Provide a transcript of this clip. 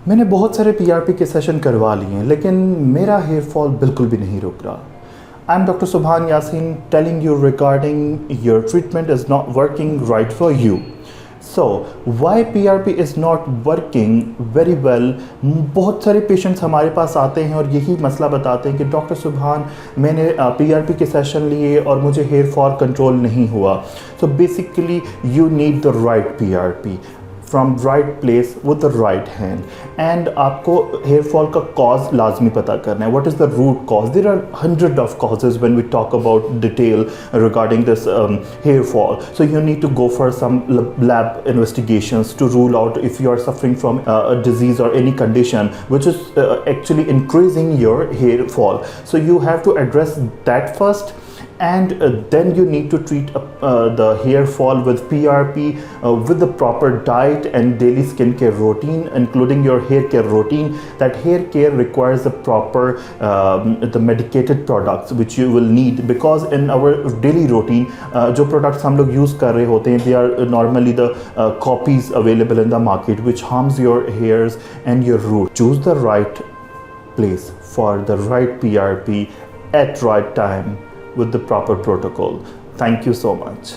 मैंने बहुत सारे पीआरपी के सेशन करवा लिए हैं लेकिन मेरा हेयर फॉल बिल्कुल भी नहीं रुक रहा. आई am doctor Subhan Yasin telling you regarding your treatment is not working right for you. So why PRP is not working very well. बहुत सारे पेशेंट्स हमारे पास आते हैं और यही मसला बताते हैं कि डॉक्टर सुभान मैंने PRP के सेशन लिए और मुझे हेयर फॉल कंट्रोल नहीं हुआ. So basically you need the right PRP from right place with the right hand. And आपको हेयर फॉल का कॉज लाजमी पता करना है. What is the root cause? There are 100 of causes when we talk about detail regarding this hair fall. So you need to go for some lab investigations to rule out if you are suffering from a disease or any condition which is actually increasing your hair fall. So you have to address that first, and then you need to treat the hair fall with PRP with the proper diet and daily skincare routine, including your hair care routine. That hair care requires the proper the medicated products which you will need, because in our daily routine जो products हम लोग use कर रहे होते हैं, they are normally the copies available in the market which harms your hairs and your root. Choose the right place for the right PRP at right time with the proper protocol. Thank you so much.